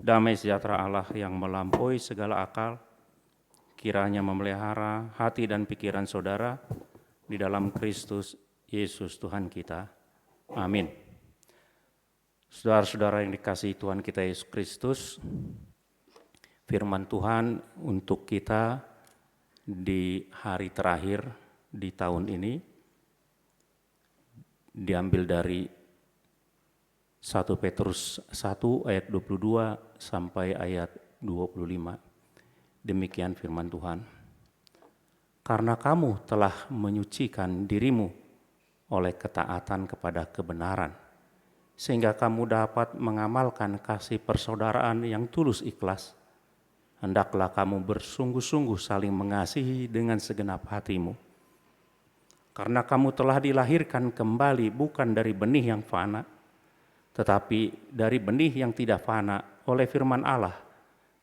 Damai sejahtera Allah yang melampaui segala akal, kiranya memelihara hati dan pikiran saudara di dalam Kristus Yesus Tuhan kita. Amin. Saudara-saudara yang dikasihi Tuhan kita Yesus Kristus, firman Tuhan untuk kita di hari terakhir di tahun ini diambil dari 1 Petrus 1 ayat 22 sampai ayat 25. Demikian firman Tuhan. Karena kamu telah menyucikan dirimu oleh ketaatan kepada kebenaran, sehingga kamu dapat mengamalkan kasih persaudaraan yang tulus ikhlas. Hendaklah kamu bersungguh-sungguh saling mengasihi dengan segenap hatimu. Karena kamu telah dilahirkan kembali bukan dari benih yang fana, tetapi dari benih yang tidak fana oleh firman Allah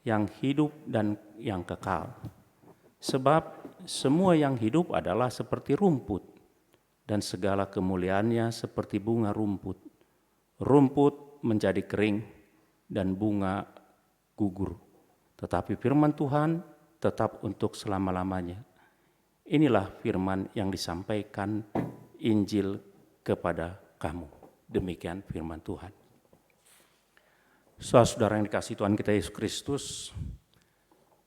yang hidup dan yang kekal. Sebab semua yang hidup adalah seperti rumput, dan segala kemuliaannya seperti bunga rumput. Rumput menjadi kering dan bunga gugur, tetapi firman Tuhan tetap untuk selama-lamanya. Inilah firman yang disampaikan Injil kepada kamu. Demikian firman Tuhan. Saudara yang dikasihi Tuhan kita Yesus Kristus,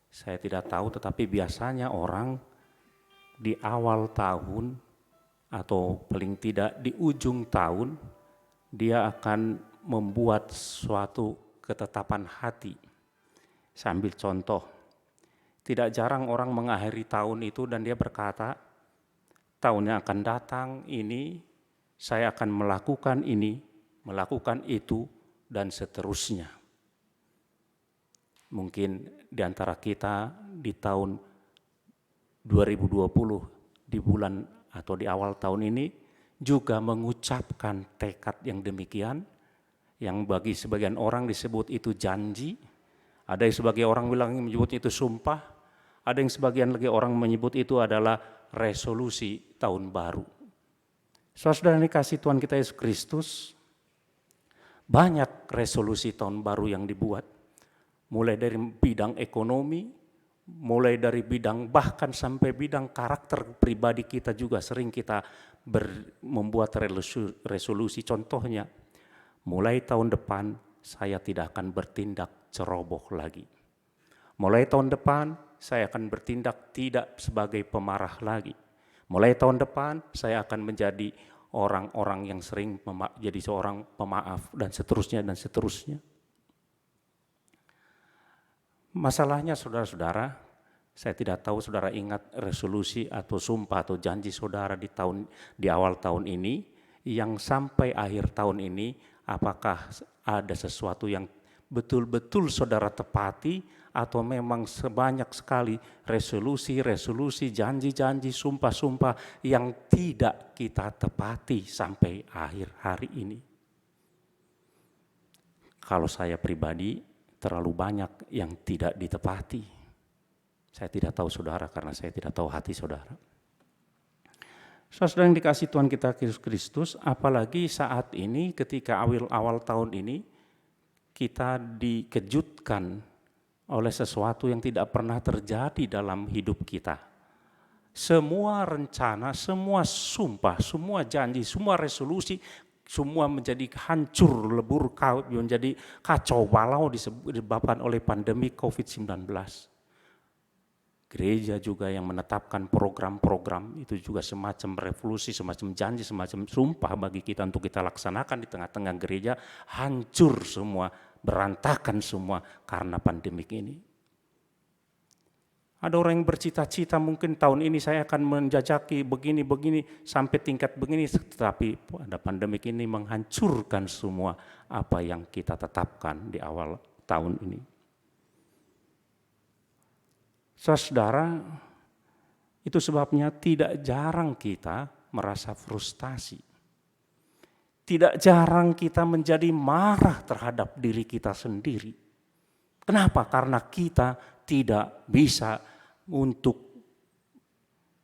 saya tidak tahu tetapi biasanya orang di awal tahun atau paling tidak di ujung tahun dia akan membuat suatu ketetapan hati. Saya ambil contoh, tidak jarang orang mengakhiri tahun itu dan dia berkata, tahun yang akan datang ini saya akan melakukan ini, melakukan itu, dan seterusnya. Mungkin di antara kita di tahun 2020, di bulan atau di awal tahun ini, juga mengucapkan tekad yang demikian, yang bagi sebagian orang disebut itu janji, ada yang sebagian orang bilang menyebut itu sumpah, ada yang sebagian lagi orang menyebut itu adalah resolusi tahun baru. Saudara yang dikasihi Tuhan kita Yesus Kristus, banyak resolusi tahun baru yang dibuat, mulai dari bidang ekonomi, mulai dari bidang bahkan sampai bidang karakter pribadi kita juga sering kita membuat resolusi. Contohnya, mulai tahun depan saya tidak akan bertindak ceroboh lagi. Mulai tahun depan saya akan bertindak tidak sebagai pemarah lagi. Mulai tahun depan saya akan menjadi orang-orang yang sering jadi seorang pemaaf dan seterusnya dan seterusnya. Masalahnya saudara-saudara, saya tidak tahu saudara ingat resolusi atau sumpah atau janji saudara di awal tahun ini, yang sampai akhir tahun ini apakah ada sesuatu yang betul-betul saudara tepati, atau memang sebanyak sekali resolusi, janji-janji, sumpah-sumpah yang tidak kita tepati sampai akhir hari ini. Kalau saya pribadi, terlalu banyak yang tidak ditepati. Saya tidak tahu saudara karena saya tidak tahu hati saudara. Saudara yang dikasihi Tuhan kita Yesus Kristus, apalagi saat ini ketika awal tahun ini kita dikejutkan oleh sesuatu yang tidak pernah terjadi dalam hidup kita. Semua rencana, semua sumpah, semua janji, semua resolusi, semua menjadi hancur, lebur, menjadi kacau balau disebabkan oleh pandemi COVID-19. Gereja juga yang menetapkan program-program itu juga semacam revolusi, semacam janji, semacam sumpah bagi kita untuk kita laksanakan di tengah-tengah gereja, hancur semua, berantakan semua karena pandemik ini. Ada orang yang bercita-cita mungkin tahun ini saya akan menjajaki begini-begini sampai tingkat begini, tetapi ada pandemik ini menghancurkan semua apa yang kita tetapkan di awal tahun ini. Saudara, itu sebabnya tidak jarang kita merasa frustasi. Tidak jarang kita menjadi marah terhadap diri kita sendiri. Kenapa? Karena kita tidak bisa untuk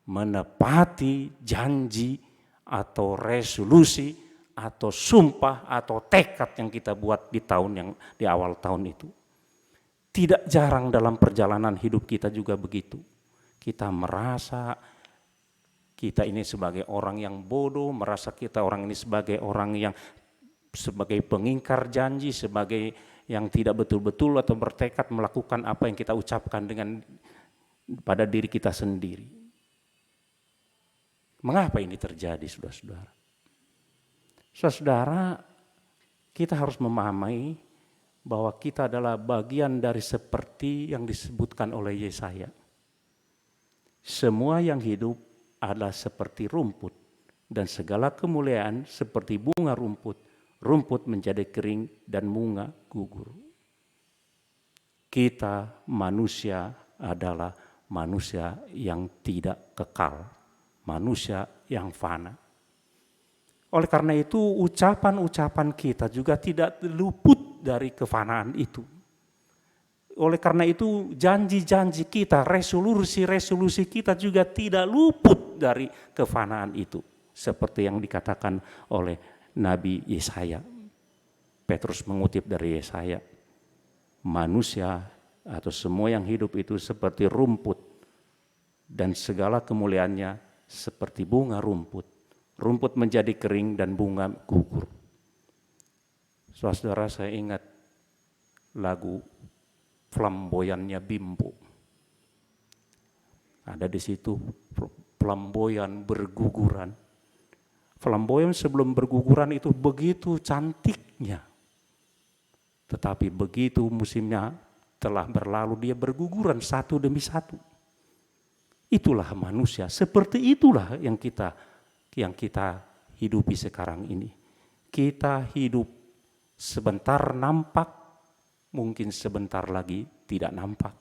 menepati janji atau resolusi atau sumpah atau tekad yang kita buat di awal tahun itu. Tidak jarang dalam perjalanan hidup kita juga begitu. Kita merasa kita ini sebagai orang yang bodoh, merasa kita orang ini sebagai orang yang sebagai pengingkar janji, sebagai yang tidak betul-betul atau bertekad melakukan apa yang kita ucapkan dengan pada diri kita sendiri. Mengapa ini terjadi, saudara-saudara? Saudara, kita harus memahami bahwa kita adalah bagian dari seperti yang disebutkan oleh Yesaya. Semua yang hidup adalah seperti rumput, dan segala kemuliaan seperti bunga rumput. Rumput menjadi kering dan bunga gugur. Kita manusia adalah manusia yang tidak kekal, manusia yang fana. Oleh karena itu ucapan-ucapan kita juga tidak luput dari kefanaan itu. Oleh karena itu janji-janji kita, resolusi-resolusi kita juga tidak luput dari kefanaan itu. Seperti yang dikatakan oleh Nabi Yesaya. Petrus mengutip dari Yesaya. Manusia atau semua yang hidup itu seperti rumput dan segala kemuliaannya seperti bunga rumput. Rumput menjadi kering dan bunga gugur. Saudara, saya ingat lagu Flamboyannya Bimbo. Ada di situ flamboyan berguguran. Flamboyan sebelum berguguran itu begitu cantiknya. Tetapi begitu musimnya telah berlalu, dia berguguran satu demi satu. Itulah manusia, seperti itulah yang kita hidupi sekarang ini. Kita hidup sebentar nampak, mungkin sebentar lagi tidak nampak.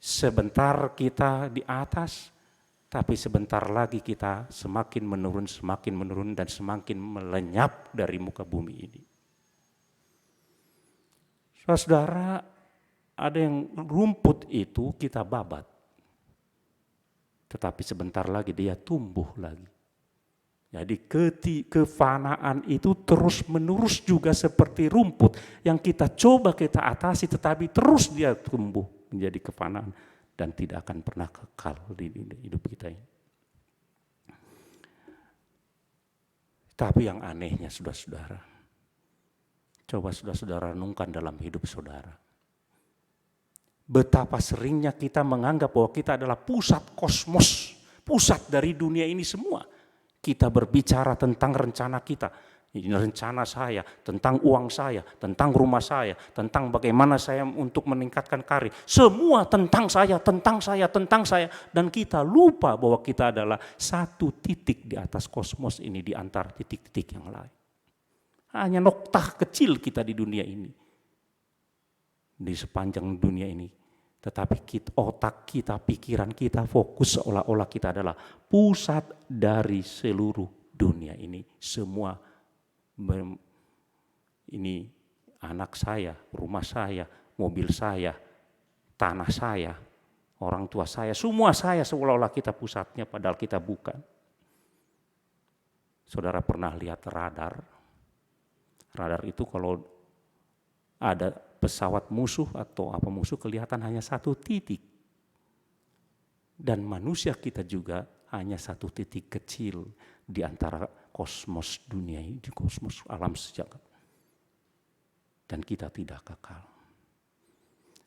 Sebentar kita di atas, tapi sebentar lagi kita semakin menurun dan semakin melenyap dari muka bumi ini. Saudara, ada yang rumput itu kita babat. Tetapi sebentar lagi dia tumbuh lagi. Jadi kefanaan itu terus menerus juga seperti rumput yang kita coba kita atasi, tetapi terus dia tumbuh menjadi kefanaan. Dan tidak akan pernah kekal di hidup kita ini. Tapi yang anehnya saudara-saudara, coba saudara-saudara renungkan dalam hidup saudara. Betapa seringnya kita menganggap bahwa kita adalah pusat kosmos, pusat dari dunia ini semua. Kita berbicara tentang rencana kita. Ini rencana saya, tentang uang saya, tentang rumah saya, tentang bagaimana saya untuk meningkatkan karir. Semua tentang saya. Dan kita lupa bahwa kita adalah satu titik di atas kosmos ini di antara titik-titik yang lain. Hanya noktah kecil kita di dunia ini. Di sepanjang dunia ini. Tetapi otak kita, pikiran kita fokus seolah-olah kita adalah pusat dari seluruh dunia ini. Semua ini anak saya, rumah saya, mobil saya, tanah saya, orang tua saya, semua saya seolah-olah kita pusatnya padahal kita bukan. Saudara pernah lihat radar? Radar itu kalau ada pesawat musuh atau apa musuh kelihatan hanya satu titik. Dan manusia kita juga hanya satu titik kecil di antara kosmos dunia ini, di kosmos alam sejagat. Dan kita tidak kekal.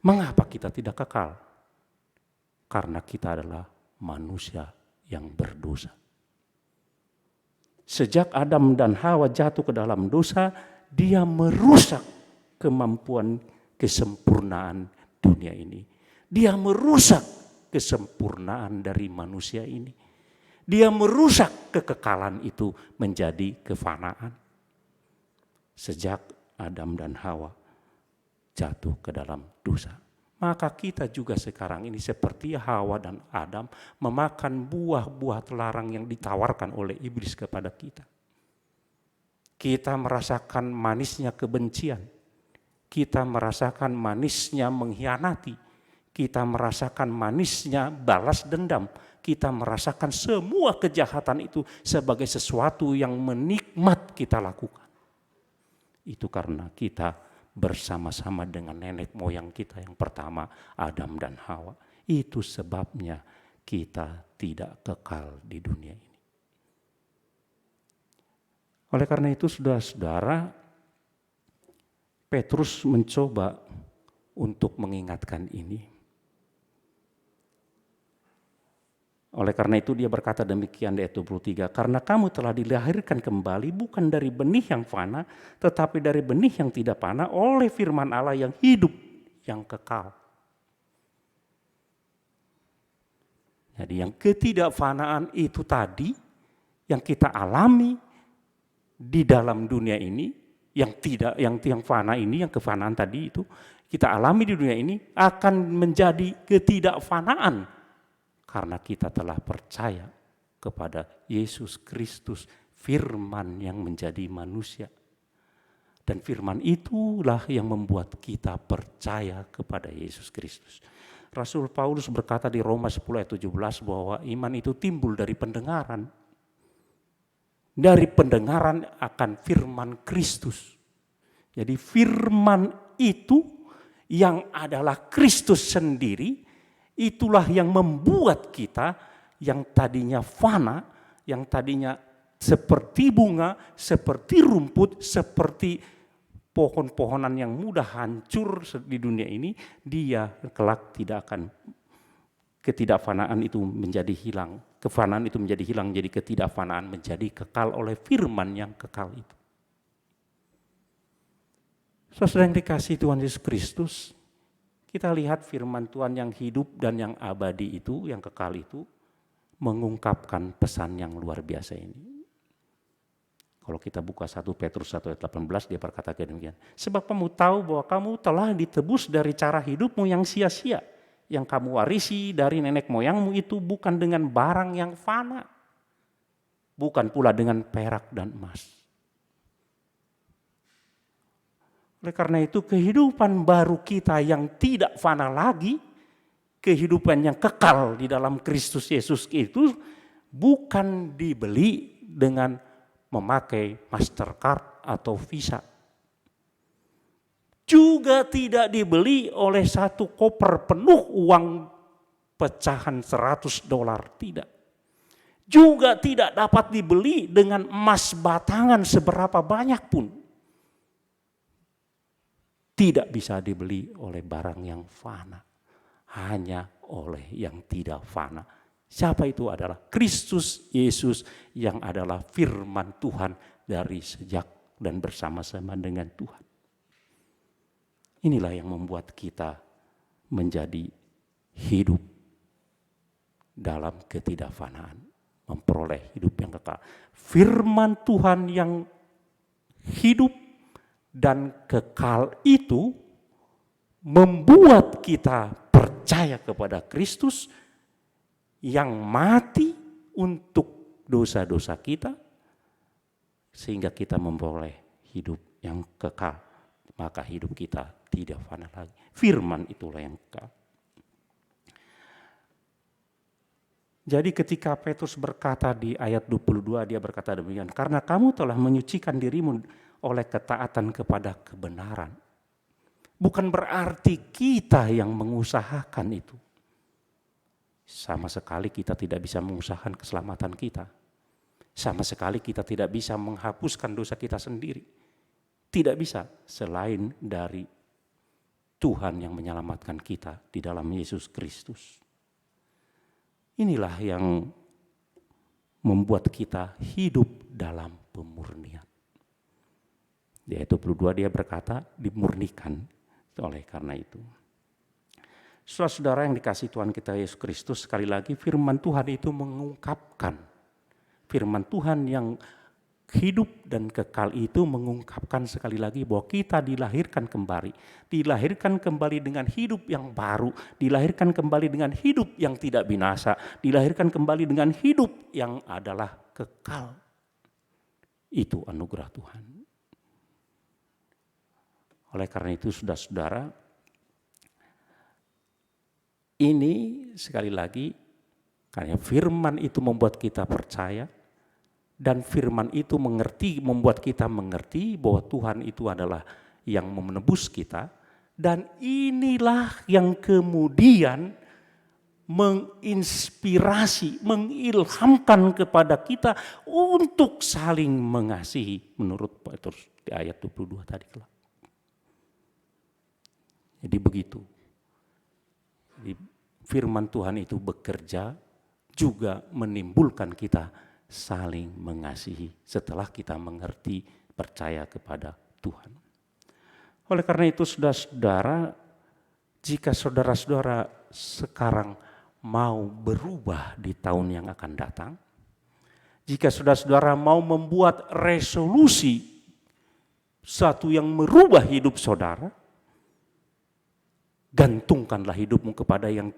Mengapa kita tidak kekal? Karena kita adalah manusia yang berdosa. Sejak Adam dan Hawa jatuh ke dalam dosa, dia merusak kemampuan kesempurnaan dunia ini. Dia merusak kesempurnaan dari manusia ini. Dia merusak kekekalan itu menjadi kefanaan. Sejak Adam dan Hawa jatuh ke dalam dosa. Maka kita juga sekarang ini seperti Hawa dan Adam memakan buah-buah terlarang yang ditawarkan oleh iblis kepada kita. Kita merasakan manisnya kebencian. Kita merasakan manisnya mengkhianati. Kita merasakan manisnya balas dendam. Kita merasakan semua kejahatan itu sebagai sesuatu yang menikmat kita lakukan. Itu karena kita bersama-sama dengan nenek moyang kita yang pertama, Adam dan Hawa. Itu sebabnya kita tidak kekal di dunia ini. Oleh karena itu saudara-saudara, Petrus mencoba untuk mengingatkan ini. Oleh karena itu dia berkata demikian di ayat 23, karena kamu telah dilahirkan kembali bukan dari benih yang fana, tetapi dari benih yang tidak fana oleh firman Allah yang hidup, yang kekal. Jadi yang ketidakfanaan itu tadi, yang kita alami di dalam dunia ini, yang fana ini, yang kefanaan tadi itu, kita alami di dunia ini akan menjadi ketidakfanaan. Karena kita telah percaya kepada Yesus Kristus, firman yang menjadi manusia. Dan firman itulah yang membuat kita percaya kepada Yesus Kristus. Rasul Paulus berkata di Roma 10 ayat 17 bahwa iman itu timbul dari pendengaran. Dari pendengaran akan firman Kristus. Jadi firman itu yang adalah Kristus sendiri, itulah yang membuat kita yang tadinya fana, yang tadinya seperti bunga, seperti rumput, seperti pohon-pohonan yang mudah hancur di dunia ini, dia kelak tidak akan, ketidakfanaan itu menjadi hilang. Kefanaan itu menjadi hilang, jadi ketidakfanaan menjadi kekal oleh firman yang kekal itu. Saudara yang dikasihi Tuhan Yesus Kristus, kita lihat firman Tuhan yang hidup dan yang abadi itu, yang kekal itu, mengungkapkan pesan yang luar biasa ini. Kalau kita buka 1 Petrus 1 ayat 18, dia berkata demikian. Sebab kamu tahu bahwa kamu telah ditebus dari cara hidupmu yang sia-sia, yang kamu warisi dari nenek moyangmu itu bukan dengan barang yang fana, bukan pula dengan perak dan emas. Oleh karena itu kehidupan baru kita yang tidak fana lagi, kehidupan yang kekal di dalam Kristus Yesus itu bukan dibeli dengan memakai Mastercard atau Visa. Juga tidak dibeli oleh satu koper penuh uang pecahan $100, tidak. Juga tidak dapat dibeli dengan emas batangan seberapa banyak pun. Tidak bisa dibeli oleh barang yang fana, hanya oleh yang tidak fana. Siapa itu? Adalah Kristus Yesus yang adalah firman Tuhan dari sejak dan bersama-sama dengan Tuhan. Inilah yang membuat kita menjadi hidup dalam ketidakfanaan, memperoleh hidup yang kekal. Firman Tuhan yang hidup dan kekal itu membuat kita percaya kepada Kristus yang mati untuk dosa-dosa kita, sehingga kita memperoleh hidup yang kekal. Maka hidup kita tidak fana lagi. Firman itulah yang kekal. Jadi ketika Petrus berkata di ayat 22, dia berkata demikian, karena kamu telah menyucikan dirimu oleh ketaatan kepada kebenaran. Bukan berarti kita yang mengusahakan itu. Sama sekali kita tidak bisa mengusahakan keselamatan kita. Sama sekali kita tidak bisa menghapuskan dosa kita sendiri. Tidak bisa selain dari Tuhan yang menyelamatkan kita di dalam Yesus Kristus. Inilah yang membuat kita hidup dalam pemurnian. Di ayat 22 dia berkata dimurnikan oleh karena itu. Saudara-saudara yang dikasihi Tuhan kita Yesus Kristus, sekali lagi firman Tuhan itu mengungkapkan. Firman Tuhan yang hidup dan kekal itu mengungkapkan sekali lagi bahwa kita dilahirkan kembali. Dilahirkan kembali dengan hidup yang baru. Dilahirkan kembali dengan hidup yang tidak binasa. Dilahirkan kembali dengan hidup yang adalah kekal. Itu anugerah Tuhan. Oleh karena itu saudara-saudara, ini sekali lagi karena firman itu membuat kita percaya dan firman itu membuat kita mengerti bahwa Tuhan itu adalah yang menebus kita, dan inilah yang kemudian menginspirasi, mengilhamkan kepada kita untuk saling mengasihi menurut Petrus di ayat 22 tadi. Jadi begitu. Jadi firman Tuhan itu bekerja juga menimbulkan kita saling mengasihi setelah kita mengerti, percaya kepada Tuhan. Oleh karena itu saudara-saudara, jika saudara-saudara sekarang mau berubah di tahun yang akan datang, jika saudara-saudara mau membuat resolusi satu yang merubah hidup saudara, gantungkanlah hidupmu kepada yang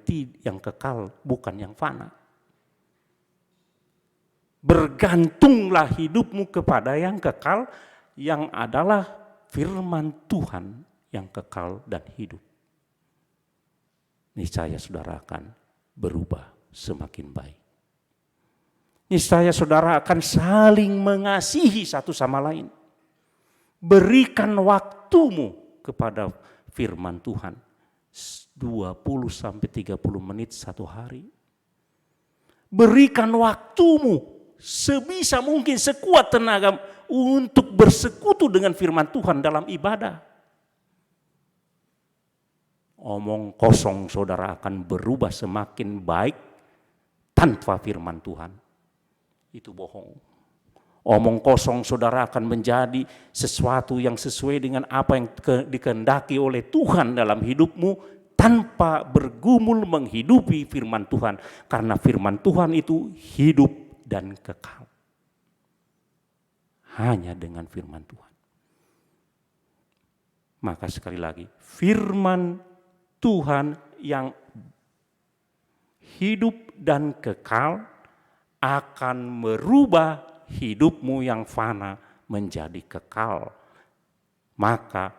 kekal, bukan yang fana. Bergantunglah hidupmu kepada yang kekal, yang adalah firman Tuhan yang kekal dan hidup. Niscaya saudara akan berubah semakin baik. Niscaya saudara akan saling mengasihi satu sama lain. Berikan waktumu kepada firman Tuhan 20-30 menit satu hari. Berikan waktumu sebisa mungkin, sekuat tenaga untuk bersekutu dengan firman Tuhan dalam ibadah. Omong kosong saudara akan berubah semakin baik tanpa firman Tuhan. Itu bohong. Omong kosong saudara akan menjadi sesuatu yang sesuai dengan apa yang dikehendaki oleh Tuhan dalam hidupmu tanpa bergumul menghidupi firman Tuhan. Karena firman Tuhan itu hidup dan kekal. Hanya dengan firman Tuhan. Maka sekali lagi, firman Tuhan yang hidup dan kekal akan merubah hidupmu yang fana menjadi kekal. Maka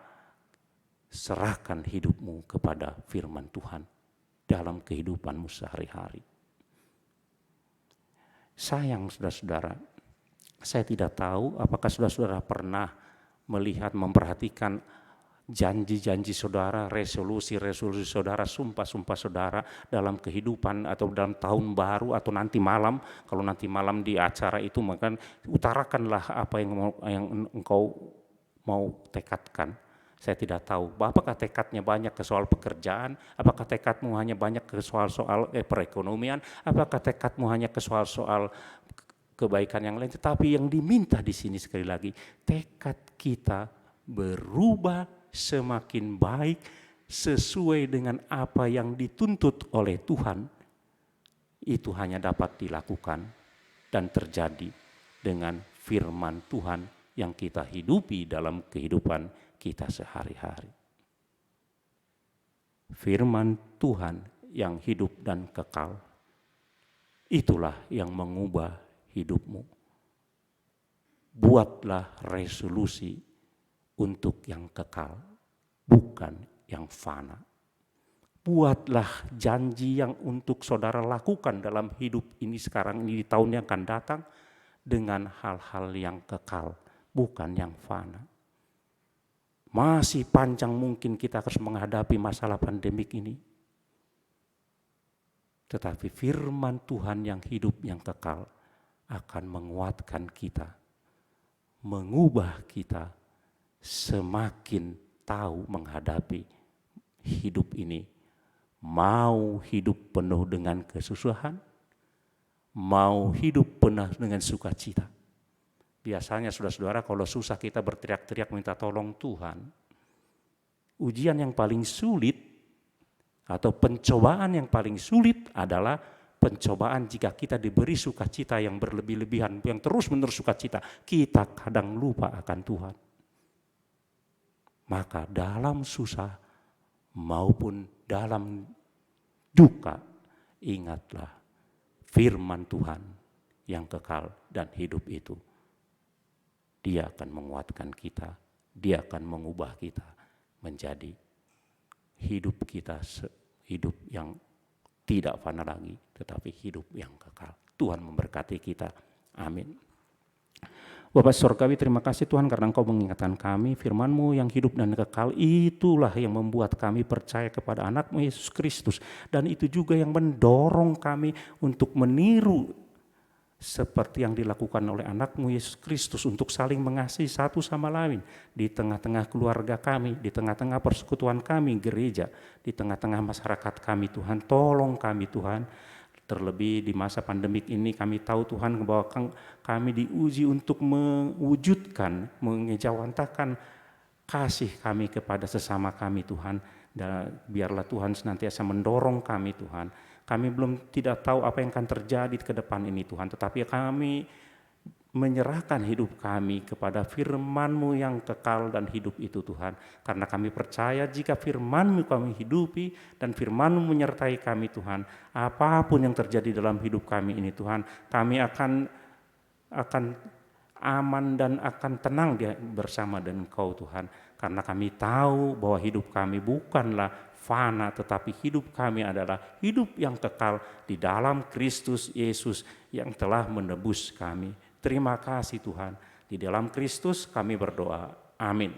serahkan hidupmu kepada firman Tuhan dalam kehidupanmu sehari-hari. Sayang saudara-saudara, saya tidak tahu apakah saudara-saudara pernah melihat, memperhatikan janji-janji saudara, resolusi-resolusi saudara, sumpah-sumpah saudara dalam kehidupan atau dalam tahun baru atau nanti malam. Kalau nanti malam di acara itu, maka utarakanlah apa yang engkau mau tekadkan. Saya tidak tahu, apakah tekadnya banyak ke soal pekerjaan, apakah tekadmu hanya banyak ke soal-soal perekonomian, apakah tekadmu hanya ke soal-soal kebaikan yang lain. Tetapi yang diminta di sini sekali lagi, tekad kita berubah semakin baik sesuai dengan apa yang dituntut oleh Tuhan. Itu hanya dapat dilakukan dan terjadi dengan firman Tuhan yang kita hidupi dalam kehidupan kita sehari-hari. Firman Tuhan yang hidup dan kekal, itulah yang mengubah hidupmu. Buatlah resolusi untuk yang kekal, bukan yang fana. Buatlah janji yang untuk saudara lakukan dalam hidup ini sekarang ini, di tahun yang akan datang, dengan hal-hal yang kekal, bukan yang fana. Masih panjang mungkin kita harus menghadapi masalah pandemik ini. Tetapi firman Tuhan yang hidup, yang kekal akan menguatkan kita, mengubah kita semakin tahu menghadapi hidup ini. Mau hidup penuh dengan kesusahan, mau hidup penuh dengan sukacita. Biasanya saudara-saudara kalau susah kita berteriak-teriak minta tolong Tuhan. Ujian yang paling sulit atau pencobaan yang paling sulit adalah pencobaan jika kita diberi sukacita yang berlebih-lebihan, yang terus-menerus sukacita, kita kadang lupa akan Tuhan. Maka dalam susah maupun dalam duka, ingatlah firman Tuhan yang kekal dan hidup itu. Dia akan menguatkan kita, dia akan mengubah kita menjadi hidup kita, hidup yang tidak fana lagi, tetapi hidup yang kekal. Tuhan memberkati kita. Amin. Bapak Surgawi, terima kasih Tuhan karena Engkau mengingatkan kami firman-Mu yang hidup dan kekal, itulah yang membuat kami percaya kepada anak-Mu Yesus Kristus. Dan itu juga yang mendorong kami untuk meniru seperti yang dilakukan oleh anak-Mu Yesus Kristus untuk saling mengasihi satu sama lain di tengah-tengah keluarga kami, di tengah-tengah persekutuan kami, gereja, di tengah-tengah masyarakat kami. Tuhan, tolong kami Tuhan. Terlebih di masa pandemik ini kami tahu Tuhan bahwa kami diuji untuk mewujudkan, mengejawantahkan kasih kami kepada sesama kami Tuhan. Dan biarlah Tuhan senantiasa mendorong kami Tuhan. Kami belum tidak tahu apa yang akan terjadi ke depan ini Tuhan, tetapi kami menyerahkan hidup kami kepada firman-Mu yang kekal dan hidup itu Tuhan. Karena kami percaya jika firman-Mu kami hidupi dan firman-Mu menyertai kami Tuhan, apapun yang terjadi dalam hidup kami ini Tuhan, kami akan aman dan akan tenang bersama dengan Engkau Tuhan. Karena kami tahu bahwa hidup kami bukanlah fana, tetapi hidup kami adalah hidup yang kekal di dalam Kristus Yesus yang telah menebus kami. Terima kasih Tuhan. Di dalam Kristus kami berdoa. Amin.